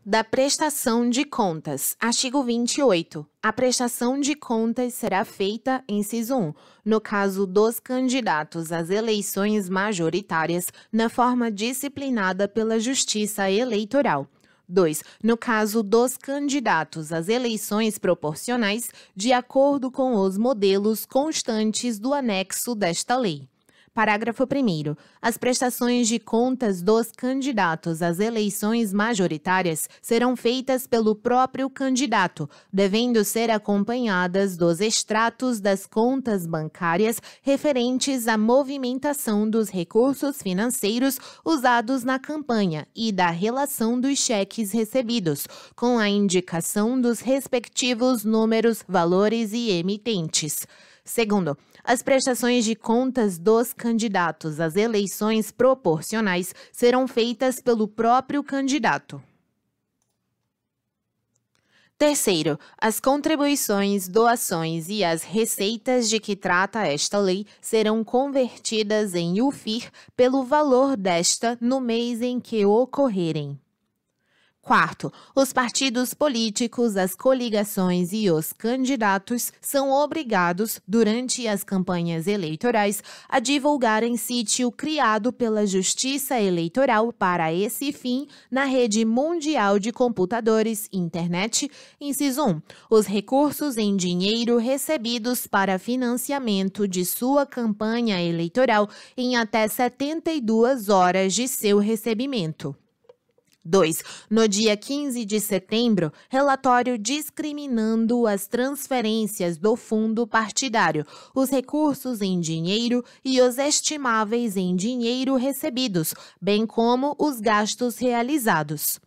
Da prestação de contas. Artigo 28. A prestação de contas será feita, inciso 1, no caso dos candidatos às eleições majoritárias, na forma disciplinada pela Justiça Eleitoral. 2. No caso dos candidatos às eleições proporcionais, de acordo com os modelos constantes do anexo desta lei. Parágrafo 1º. As prestações de contas dos candidatos às eleições majoritárias serão feitas pelo próprio candidato, devendo ser acompanhadas dos extratos das contas bancárias referentes à movimentação dos recursos financeiros usados na campanha e da relação dos cheques recebidos, com a indicação dos respectivos números, valores e emitentes. Segundo, as prestações de contas dos candidatos às eleições proporcionais serão feitas pelo próprio candidato. Terceiro, as contribuições, doações e as receitas de que trata esta lei serão convertidas em UFIR pelo valor desta no mês em que ocorrerem. Quarto, os partidos políticos, as coligações e os candidatos são obrigados, durante as campanhas eleitorais, a divulgar em sítio criado pela Justiça Eleitoral para esse fim na rede mundial de computadores, internet, inciso 1, os recursos em dinheiro recebidos para financiamento de sua campanha eleitoral em até 72 horas de seu recebimento. 2. No dia 15 de setembro, relatório discriminando as transferências do fundo partidário, os recursos em dinheiro e os estimáveis em dinheiro recebidos, bem como os gastos realizados.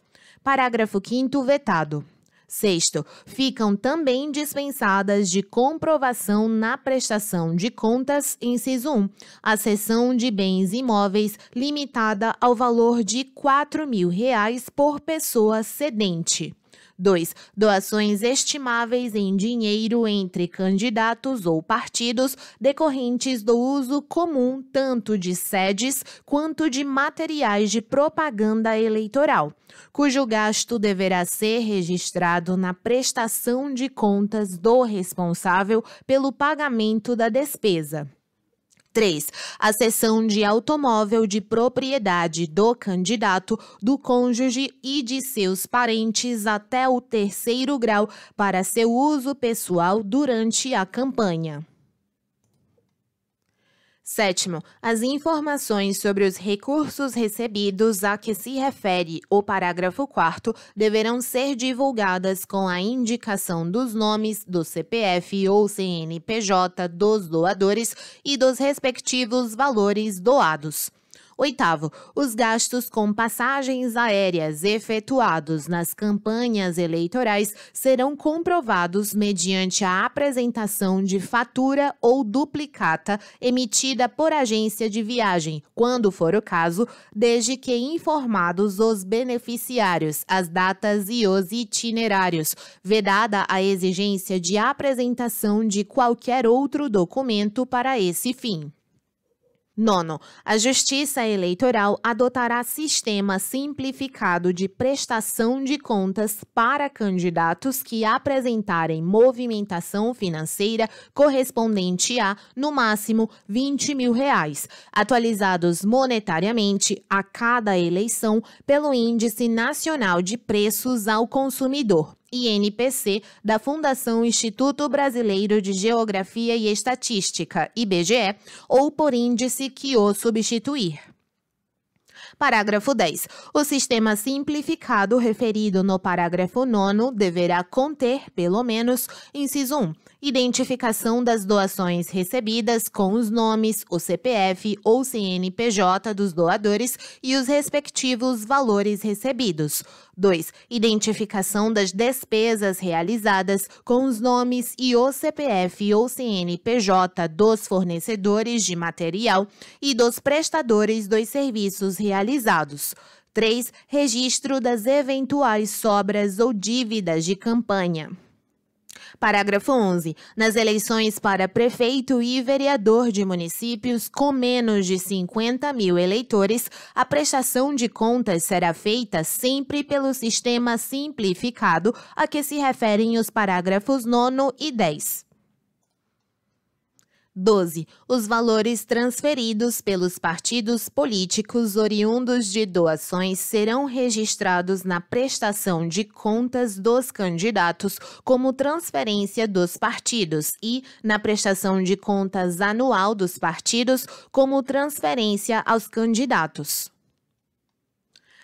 Parágrafo 5º vetado. Sexto, ficam também dispensadas de comprovação na prestação de contas, inciso 1, a cessão de bens imóveis limitada ao valor de R$ 4.000 por pessoa cedente. 2. Doações estimáveis em dinheiro entre candidatos ou partidos decorrentes do uso comum tanto de sedes quanto de materiais de propaganda eleitoral, cujo gasto deverá ser registrado na prestação de contas do responsável pelo pagamento da despesa. 3. A cessão de automóvel de propriedade do candidato, do cônjuge e de seus parentes até o 3º grau para seu uso pessoal durante a campanha. Sétimo, as informações sobre os recursos recebidos a que se refere o parágrafo 4º deverão ser divulgadas com a indicação dos nomes, do CPF ou CNPJ dos doadores e dos respectivos valores doados. Oitavo, os gastos com passagens aéreas efetuados nas campanhas eleitorais serão comprovados mediante a apresentação de fatura ou duplicata emitida por agência de viagem, quando for o caso, desde que informados os beneficiários, as datas e os itinerários, vedada a exigência de apresentação de qualquer outro documento para esse fim. Nono, a Justiça Eleitoral adotará sistema simplificado de prestação de contas para candidatos que apresentarem movimentação financeira correspondente a, no máximo, R$ 20.000, atualizados monetariamente a cada eleição pelo Índice Nacional de Preços ao Consumidor, INPC, da Fundação Instituto Brasileiro de Geografia e Estatística, IBGE, ou por índice que o substituir. Parágrafo 10. O sistema simplificado referido no parágrafo 9º deverá conter, pelo menos, inciso 1, identificação das doações recebidas com os nomes, o CPF ou CNPJ dos doadores e os respectivos valores recebidos. 2. Identificação das despesas realizadas com os nomes e o CPF ou CNPJ dos fornecedores de material e dos prestadores dos serviços realizados. 3. Registro das eventuais sobras ou dívidas de campanha. Parágrafo 11. Nas eleições para prefeito e vereador de municípios com menos de 50 mil eleitores, a prestação de contas será feita sempre pelo sistema simplificado a que se referem os parágrafos 9º e 10. 12. Os valores transferidos pelos partidos políticos oriundos de doações serão registrados na prestação de contas dos candidatos como transferência dos partidos e na prestação de contas anual dos partidos como transferência aos candidatos.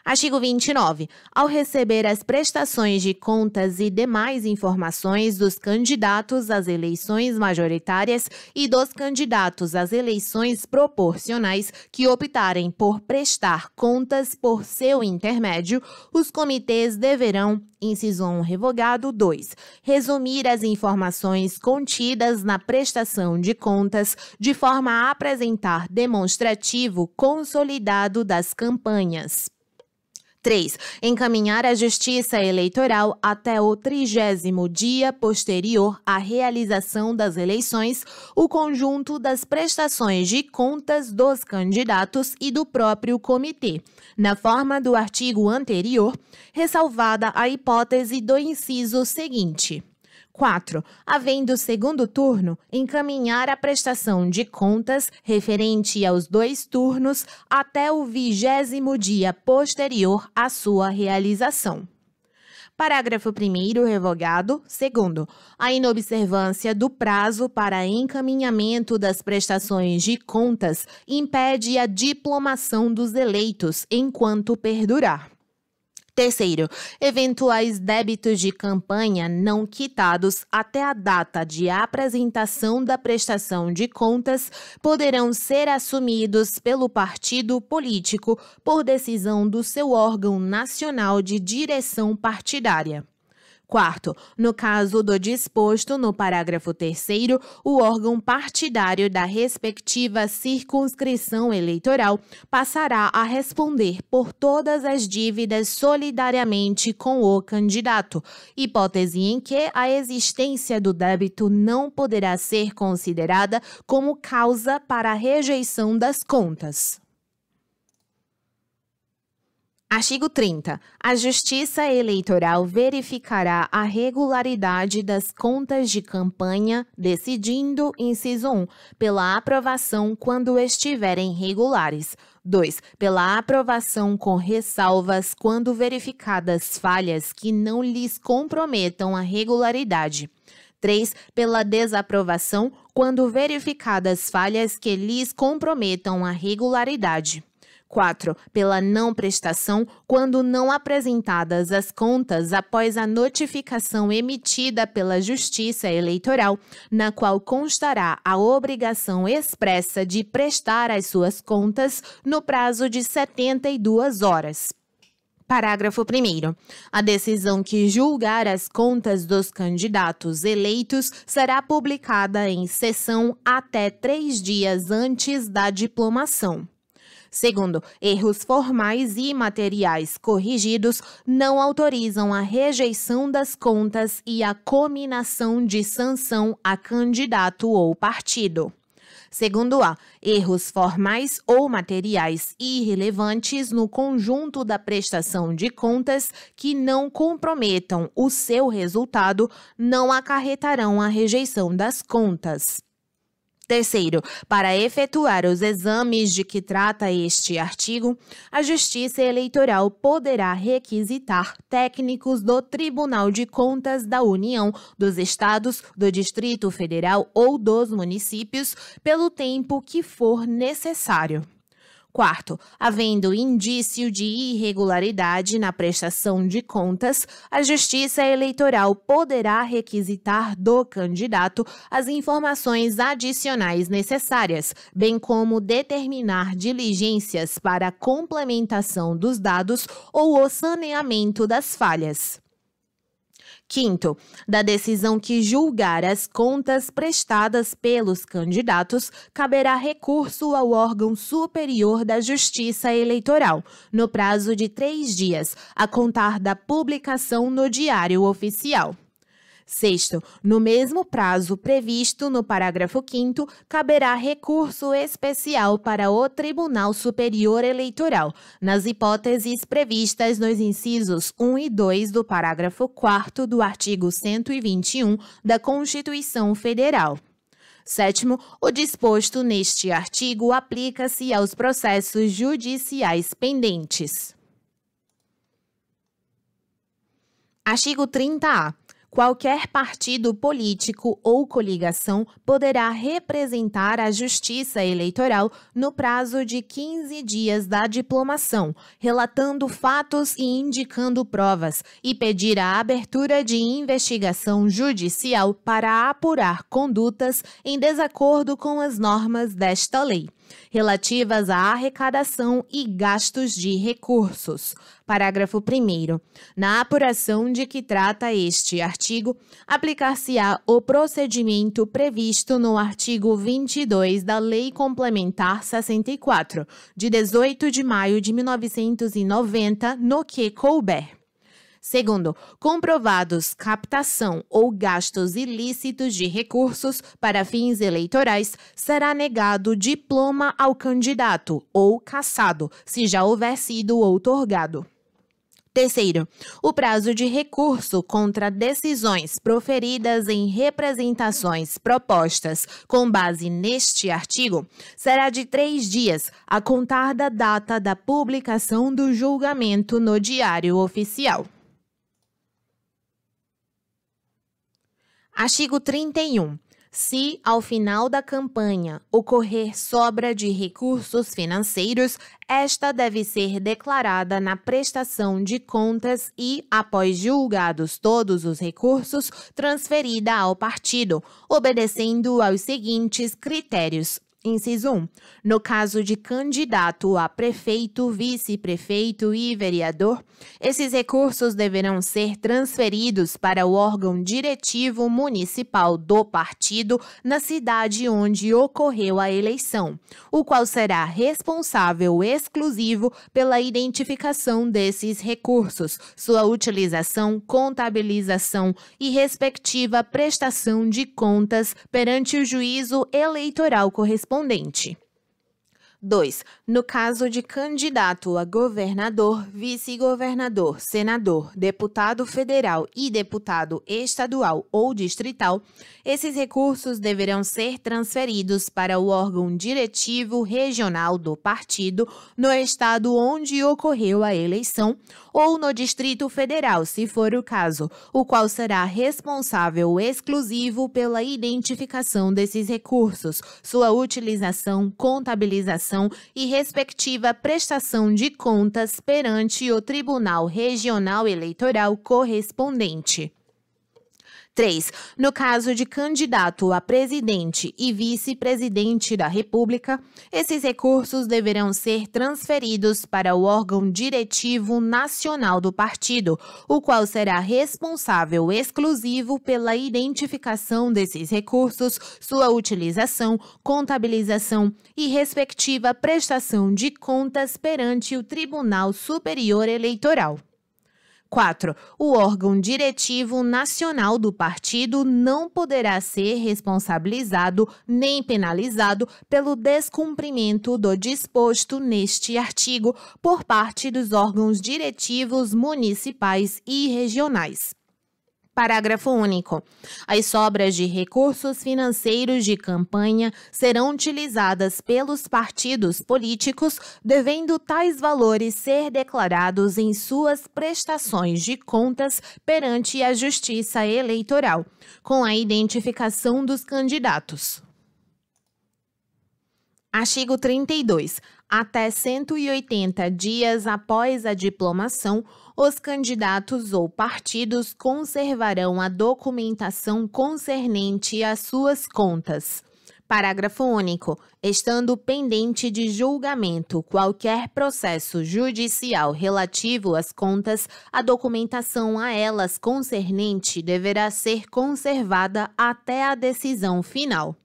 Artigo 29. Ao receber as prestações de contas e demais informações dos candidatos às eleições majoritárias e dos candidatos às eleições proporcionais que optarem por prestar contas por seu intermédio, os comitês deverão, inciso 1 revogado, 2, resumir as informações contidas na prestação de contas de forma a apresentar demonstrativo consolidado das campanhas. 3. Encaminhar à Justiça Eleitoral até o 30º dia posterior à realização das eleições o conjunto das prestações de contas dos candidatos e do próprio comitê, na forma do artigo anterior, ressalvada a hipótese do inciso seguinte. 4. Havendo segundo turno, encaminhar a prestação de contas referente aos 2 turnos até o 20º dia posterior à sua realização. Parágrafo 1º revogado. 2º. A inobservância do prazo para encaminhamento das prestações de contas impede a diplomação dos eleitos enquanto perdurar. 3º, eventuais débitos de campanha não quitados até a data de apresentação da prestação de contas poderão ser assumidos pelo partido político por decisão do seu órgão nacional de direção partidária. 4º, no caso do disposto no parágrafo 3º, o órgão partidário da respectiva circunscrição eleitoral passará a responder por todas as dívidas solidariamente com o candidato, hipótese em que a existência do débito não poderá ser considerada como causa para a rejeição das contas. Artigo 30. A Justiça Eleitoral verificará a regularidade das contas de campanha, decidindo, inciso 1, pela aprovação quando estiverem regulares. 2. Pela aprovação com ressalvas quando verificadas falhas que não lhes comprometam a regularidade. 3. Pela desaprovação quando verificadas falhas que lhes comprometam a regularidade. 4. Pela não prestação, quando não apresentadas as contas após a notificação emitida pela Justiça Eleitoral, na qual constará a obrigação expressa de prestar as suas contas no prazo de 72 horas. Parágrafo 1º. A decisão que julgar as contas dos candidatos eleitos será publicada em sessão até 3 dias antes da diplomação. 2º, erros formais e materiais corrigidos não autorizam a rejeição das contas e a cominação de sanção a candidato ou partido. 2º, erros formais ou materiais irrelevantes no conjunto da prestação de contas que não comprometam o seu resultado não acarretarão a rejeição das contas. 3º, para efetuar os exames de que trata este artigo, a Justiça Eleitoral poderá requisitar técnicos do Tribunal de Contas da União, dos Estados, do Distrito Federal ou dos municípios, pelo tempo que for necessário. 4º, havendo indício de irregularidade na prestação de contas, a Justiça Eleitoral poderá requisitar do candidato as informações adicionais necessárias, bem como determinar diligências para a complementação dos dados ou o saneamento das falhas. 5º, da decisão que julgar as contas prestadas pelos candidatos, caberá recurso ao órgão superior da Justiça Eleitoral, no prazo de 3 dias, a contar da publicação no Diário Oficial. Sexto, no mesmo prazo previsto no parágrafo 5º, caberá recurso especial para o Tribunal Superior Eleitoral, nas hipóteses previstas nos incisos 1 e 2 do parágrafo 4º do artigo 121 da Constituição Federal. Sétimo, o disposto neste artigo aplica-se aos processos judiciais pendentes. Artigo 30-A. Qualquer partido político ou coligação poderá representar a Justiça Eleitoral no prazo de 15 dias da diplomação, relatando fatos e indicando provas, e pedir a abertura de investigação judicial para apurar condutas em desacordo com as normas desta lei, relativas à arrecadação e gastos de recursos. Parágrafo 1º. Na apuração de que trata este artigo, aplicar-se-á o procedimento previsto no artigo 22 da Lei Complementar 64, de 18 de maio de 1990, no que couber. Segundo, comprovados captação ou gastos ilícitos de recursos para fins eleitorais, será negado diploma ao candidato ou cassado, se já houver sido outorgado. Terceiro, o prazo de recurso contra decisões proferidas em representações propostas com base neste artigo será de 3 dias, a contar da data da publicação do julgamento no Diário Oficial. Artigo 31. Se, ao final da campanha, ocorrer sobra de recursos financeiros, esta deve ser declarada na prestação de contas e, após julgados todos os recursos, transferida ao partido, obedecendo aos seguintes critérios. Inciso 1. No caso de candidato a prefeito, vice-prefeito e vereador, esses recursos deverão ser transferidos para o órgão diretivo municipal do partido na cidade onde ocorreu a eleição, o qual será responsável exclusivo pela identificação desses recursos, sua utilização, contabilização e respectiva prestação de contas perante o juízo eleitoral correspondente. 2. No caso de candidato a governador, vice-governador, senador, deputado federal e deputado estadual ou distrital, esses recursos deverão ser transferidos para o órgão diretivo regional do partido no estado onde ocorreu a eleição ou no Distrito Federal, se for o caso, o qual será responsável exclusivo pela identificação desses recursos, sua utilização, contabilização e respectiva prestação de contas perante o Tribunal Regional Eleitoral correspondente. 3. No caso de candidato a presidente e vice-presidente da República, esses recursos deverão ser transferidos para o órgão diretivo nacional do partido, o qual será responsável exclusivo pela identificação desses recursos, sua utilização, contabilização e respectiva prestação de contas perante o Tribunal Superior Eleitoral. 4. O órgão diretivo nacional do partido não poderá ser responsabilizado nem penalizado pelo descumprimento do disposto neste artigo por parte dos órgãos diretivos municipais e regionais. Parágrafo único. As sobras de recursos financeiros de campanha serão utilizadas pelos partidos políticos, devendo tais valores ser declarados em suas prestações de contas perante a Justiça Eleitoral, com a identificação dos candidatos. Artigo 32. Até 180 dias após a diplomação, os candidatos ou partidos conservarão a documentação concernente às suas contas. Parágrafo único. Estando pendente de julgamento qualquer processo judicial relativo às contas, a documentação a elas concernente deverá ser conservada até a decisão final.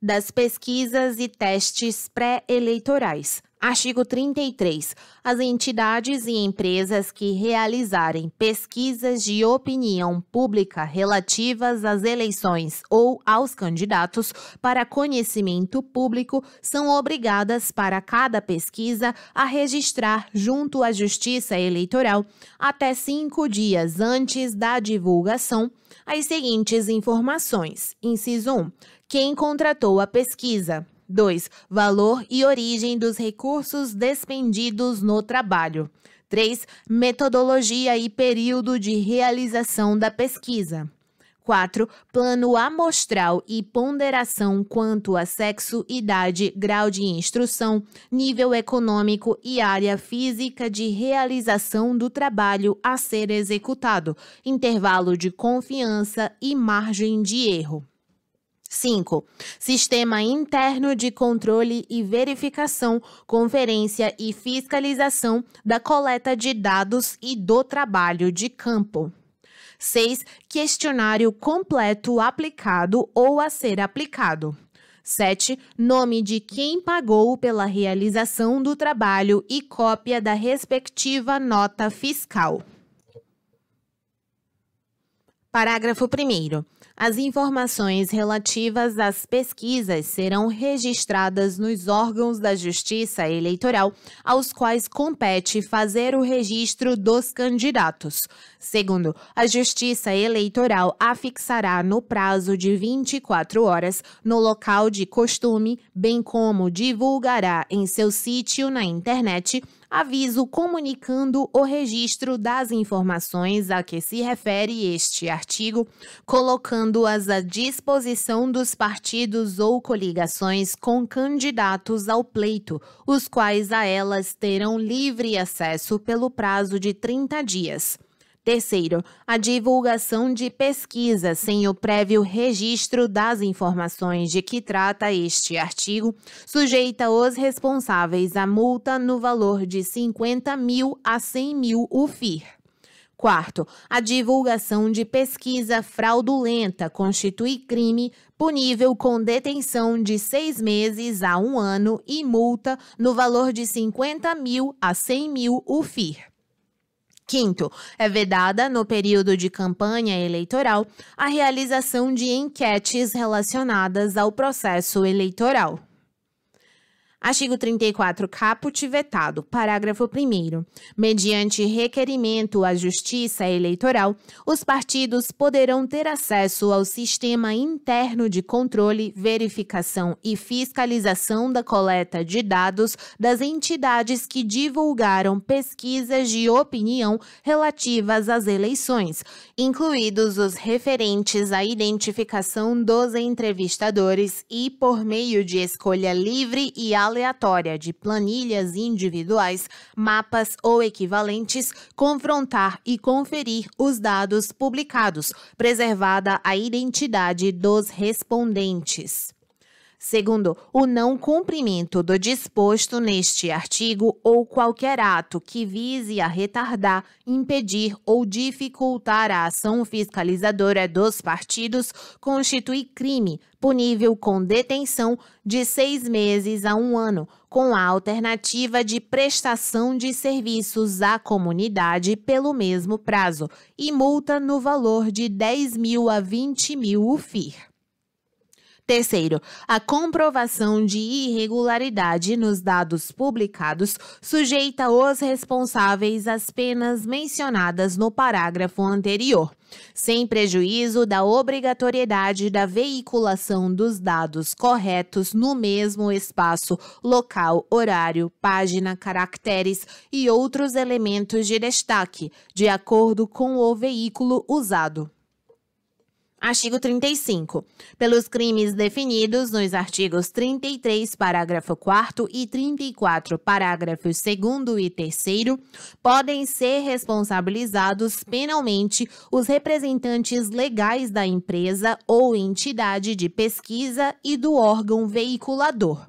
Das pesquisas e testes pré-eleitorais. Artigo 33. As entidades e empresas que realizarem pesquisas de opinião pública relativas às eleições ou aos candidatos para conhecimento público são obrigadas, para cada pesquisa, a registrar junto à Justiça Eleitoral, até 5 dias antes da divulgação, as seguintes informações. Inciso 1. Quem contratou a pesquisa. 2. Valor e origem dos recursos despendidos no trabalho. 3. Metodologia e período de realização da pesquisa. 4. Plano amostral e ponderação quanto a sexo, idade, grau de instrução, nível econômico e área física de realização do trabalho a ser executado, intervalo de confiança e margem de erro. 5. Sistema interno de controle e verificação, conferência e fiscalização da coleta de dados e do trabalho de campo. 6. Questionário completo aplicado ou a ser aplicado. 7. Nome de quem pagou pela realização do trabalho e cópia da respectiva nota fiscal. Parágrafo 1º. As informações relativas às pesquisas serão registradas nos órgãos da Justiça Eleitoral, aos quais compete fazer o registro dos candidatos. Segundo, a Justiça Eleitoral afixará no prazo de 24 horas, no local de costume, bem como divulgará em seu sítio na internet, aviso comunicando o registro das informações a que se refere este artigo, colocando-as à disposição dos partidos ou coligações com candidatos ao pleito, os quais a elas terão livre acesso pelo prazo de 30 dias. Terceiro, a divulgação de pesquisa sem o prévio registro das informações de que trata este artigo sujeita os responsáveis a multa no valor de 50.000 a 100.000 UFIR. Quarto, a divulgação de pesquisa fraudulenta constitui crime punível com detenção de 6 meses a 1 ano e multa no valor de 50.000 a 100.000 UFIR. Quinto, é vedada, no período de campanha eleitoral, a realização de enquetes relacionadas ao processo eleitoral. Artigo 34, caput vetado. Parágrafo 1º. Mediante requerimento à Justiça Eleitoral, os partidos poderão ter acesso ao sistema interno de controle, verificação e fiscalização da coleta de dados das entidades que divulgaram pesquisas de opinião relativas às eleições, incluídos os referentes à identificação dos entrevistadores e, por meio de escolha livre e aleatória de planilhas individuais, mapas ou equivalentes, confrontar e conferir os dados publicados, preservada a identidade dos respondentes. Segundo, o não cumprimento do disposto neste artigo ou qualquer ato que vise a retardar, impedir ou dificultar a ação fiscalizadora dos partidos constitui crime, punível com detenção de 6 meses a 1 ano, com a alternativa de prestação de serviços à comunidade pelo mesmo prazo, e multa no valor de 10.000 a 20.000 UFIR. Terceiro, a comprovação de irregularidade nos dados publicados sujeita os responsáveis às penas mencionadas no parágrafo anterior, sem prejuízo da obrigatoriedade da veiculação dos dados corretos no mesmo espaço, local, horário, página, caracteres e outros elementos de destaque, de acordo com o veículo usado. Artigo 35. Pelos crimes definidos nos artigos 33, parágrafo 4º e 34, parágrafos 2º e 3º, podem ser responsabilizados penalmente os representantes legais da empresa ou entidade de pesquisa e do órgão veiculador.